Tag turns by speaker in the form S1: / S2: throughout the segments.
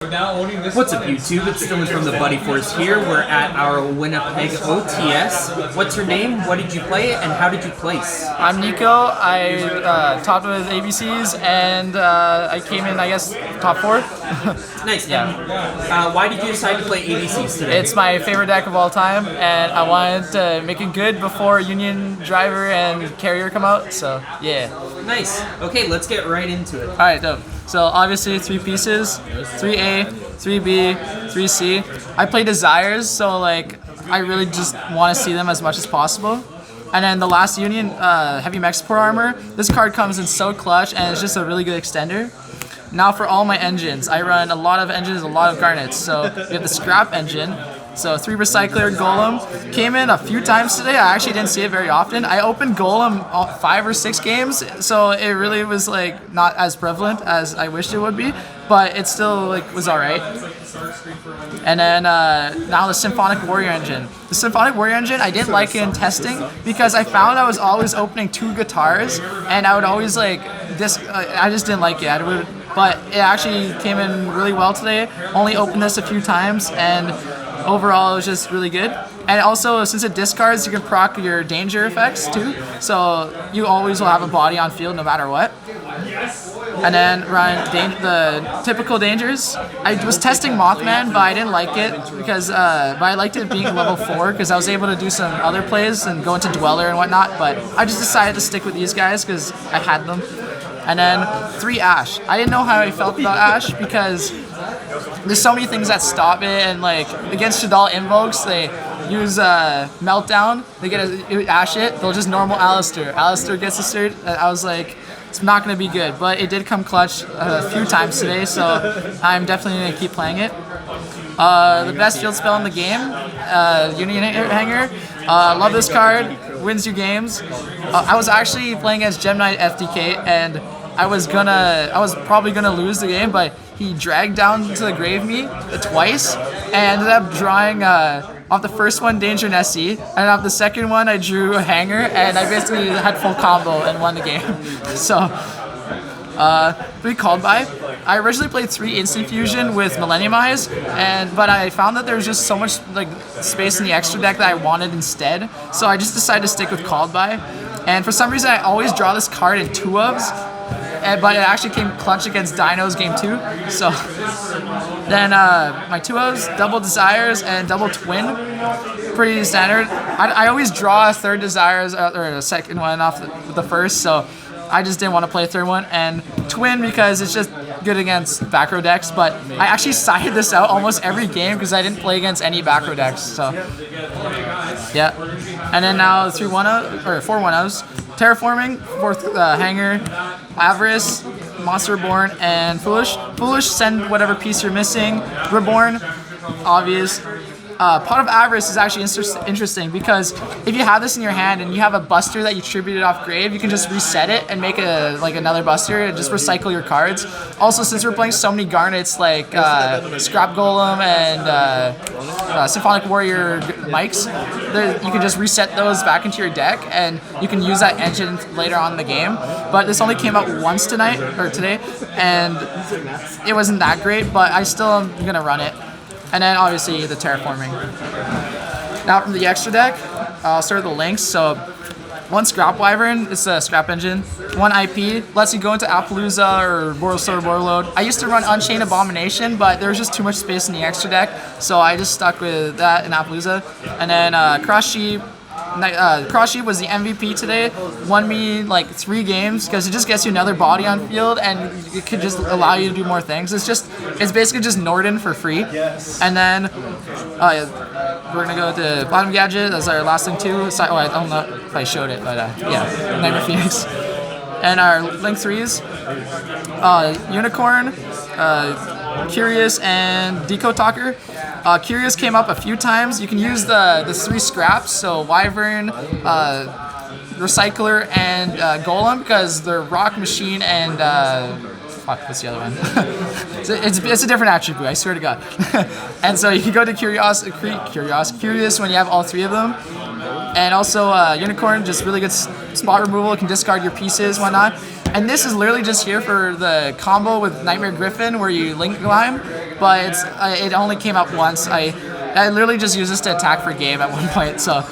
S1: What's up, YouTube? It's Dylan from the Buddy Force here. We're at our Winnipeg OTS. What's your name? What did you play? And how did you place?
S2: I'm Nico. I topped with ABCs, and I came in, I guess, top 4.
S1: Nice.
S2: Yeah.
S1: Why did you decide to play ABCs today?
S2: It's my favorite deck of all time, and I wanted to make it good before Union Driver and Carrier come out, so yeah.
S1: Nice. Okay, let's get right into it.
S2: Alright, dope. So obviously 3 pieces, 3A, 3B, 3C. I play Desires, so like I really just want to see them as much as possible. And then the last Union Heavy Mech Support Armor, this card comes in so clutch and it's just a really good extender. Now for all my engines, I run a lot of engines, a lot of garnets. So we have the Scrap engine. So 3 Recycler, Golem. Came in a few times today. I actually didn't see it very often. I opened Golem 5 or 6 games, so it really was like not as prevalent as I wished it would be, but it still like was alright. And then now the Symphonic Warrior engine. The Symphonic Warrior engine, I didn't like it in testing because I found I was always opening 2 guitars, and I would always like I just didn't like it. But it actually came in really well today. Only opened this a few times, and overall, it was just really good. And also, since it discards, you can proc your danger effects too. So you always will have a body on field no matter what. And then run the typical dangers. I was testing Mothman, but I didn't like it because, but I liked it being level 4 because I was able to do some other plays and go into Dweller and whatnot. But I just decided to stick with these guys because I had them. And then 3 Ash. I didn't know how I felt about Ash because there's so many things that stop it, and like against Shadal invokes, they use Meltdown, they get a Ash it, they'll just normal Alistair. Alistair gets a cert, and I was like, it's not going to be good, but it did come clutch a few times today, so I'm definitely going to keep playing it. The best field spell in the game, Union Hanger. Love this card, wins you games. I was actually playing against Gemini FDK, and I was probably gonna lose the game, but he dragged down to the grave me twice, and ended up drawing off the first one Danger Nessie, and off the second one I drew a Hanger, and I basically had full combo and won the game. So 3 Called By. I originally played 3 Instant Fusion with Millenniumize, but I found that there was just so much like space in the extra deck that I wanted instead, so I just decided to stick with Called By. And for some reason I always draw this card in 2-ofs, but it actually came clutch against Dinos game 2. So then my 2-ofs, double Desires and double Twin, pretty standard. I always draw a 3rd Desires or a 2nd one off the first, so I just didn't want to play a 3rd one. And Twin because it's just good against back row decks, but I actually sided this out almost every game because I didn't play against any back row decks. So yeah. And then now 4 1-0s. Terraforming, 4th Hanger, Avarice, Monster Reborn, and Foolish. Foolish, send whatever piece you're missing. Reborn, obvious. Pot of Avarice is actually interesting because if you have this in your hand and you have a Buster that you tributed off grave, you can just reset it and make another Buster and just recycle your cards. Also, since we're playing so many Garnets like Scrap Golem and Symphonic Warrior Mics, you can just reset those back into your deck and you can use that engine later on in the game. But this only came out once today, and it wasn't that great, but I still am going to run it. And then obviously the Terraforming. Now from the extra deck, I'll start with the links. So 1 Scrap Wyvern, it's a Scrap engine. 1 IP, lets you go into Appaloosa or Borrowsword Warlord. I used to run Unchained Abomination, but there was just too much space in the extra deck, so I just stuck with that in Appaloosa. And then Cross Sheep. Cross Sheep was the MVP today. Won me like 3 games because it just gets you another body on field and it could just allow you to do more things. It's basically just Norden for free. And then we're gonna go to Platinum Gadget as our last thing too. So, I don't know if I showed it, but yeah, Nightmare Phoenix. And our link 3s, Unicorn, Curious, and Deco Talker. Curious came up a few times. You can use the 3 scraps, so Wyvern, Recycler, and Golem, because they're Rock, Machine, and what's the other one? it's a different attribute, I swear to God. And so you can go to Curious when you have all 3 of them. And also Unicorn, just really good spot removal. You can discard your pieces, whatnot. And this is literally just here for the combo with Nightmare Griffin where you link climb. but it only came up once. I literally just used this to attack for game at one point. So,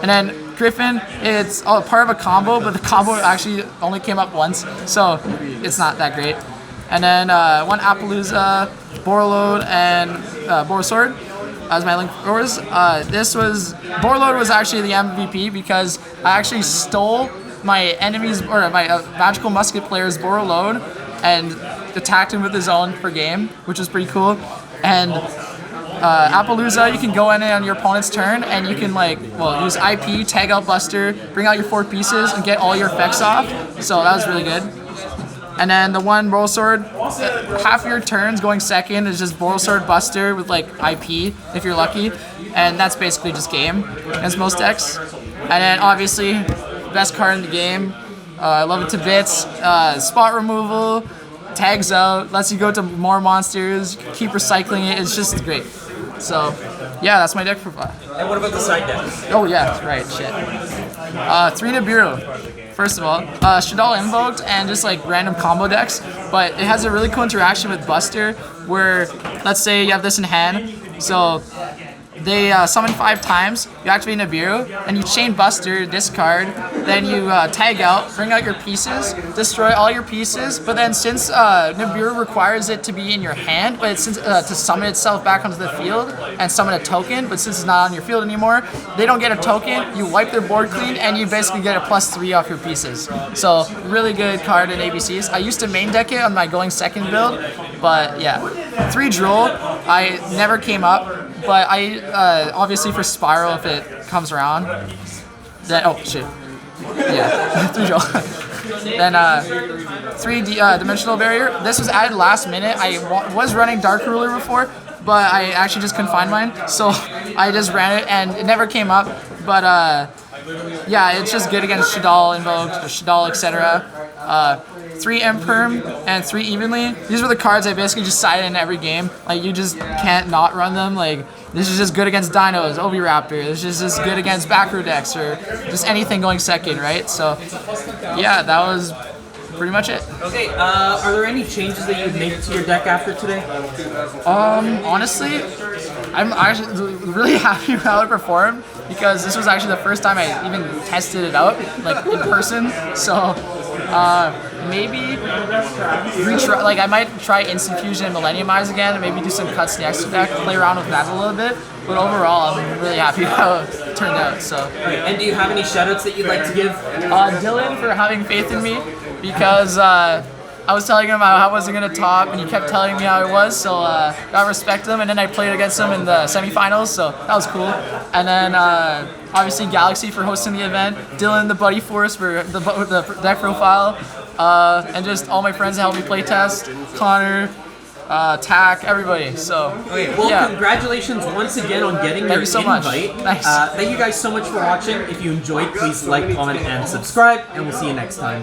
S2: and then Griffin, it's part of a combo, but the combo actually only came up once, so it's not that great. And then one Appaloosa, Borreload, and Borosword as my link throwers. Borreload was actually the MVP because I actually stole my enemy's or my magical musket player's Borreload and attacked him with his own for game, which was pretty cool. And Appaloosa, you can go in on your opponent's turn and you can use IP, tag out Buster, bring out your 4 pieces, and get all your effects off. So that was really good. And then the one Borosword, half your turns going second is just Borosword Buster with IP if you're lucky, and that's basically just game against most decks. And then obviously, best card in the game, I love it to bits. Spot removal, tags out, lets you go to more monsters, keep recycling it. It's just great. So yeah, that's my deck profile.
S1: And what about the side decks?
S2: Oh yeah, right, shit. 3 Nibiru. First of all, Shaddoll Invoked and just random combo decks, but it has a really cool interaction with Buster where, let's say you have this in hand, so they summon 5 times, you activate Nibiru, and you chain Buster, discard, then you tag out, bring out your pieces, destroy all your pieces, but then since Nibiru requires it to be in your hand, but since to summon itself back onto the field and summon a token, but since it's not on your field anymore, they don't get a token, you wipe their board clean, and you basically get a +3 off your pieces. So, really good card in ABCs. I used to main deck it on my going second build, but yeah. 3 Droll, I never came up, but I obviously for Spiral if it comes around. Then oh shit, yeah, 3 Droll. Then 3 Dimensional Barrier. This was added last minute. I was running Dark Ruler before, but I actually just couldn't find mine, so I just ran it and it never came up. But yeah, it's just good against Shaddoll Invoked, Shaddoll, etc. 3 Imperm and 3 Evenly. These were the cards I basically just sided in every game. You just can't not run them. This is just good against Dinos, Oviraptor. This is just good against back row decks or just anything going second, right? So yeah, that was pretty much it.
S1: Okay, are there any changes that you would make to your deck after today?
S2: Honestly, I'm actually really happy with how it performed because this was actually the first time I even tested it out, in person. So maybe retry, I might try Instant Fusion and Millennium Eyes again, and maybe do some cuts in the extra deck, play around with that a little bit. But overall, I'm really happy how it turned out. So.
S1: And do you have any shoutouts that you'd like to give?
S2: Dylan for having faith in me, because I was telling him how I wasn't gonna top, and he kept telling me how it was. So gotta respect him. And then I played against him in the semifinals, so that was cool. And then obviously Galaxy for hosting the event, Dylan the Buddy Force for the deck profile, and just all my friends that helped me play test, Connor, Tack, everybody. So
S1: okay, well, yeah. Congratulations once again on getting your invite.
S2: Thanks.
S1: Thank you guys so much for watching. If you enjoyed, please like, comment, and subscribe, and we'll see you next time.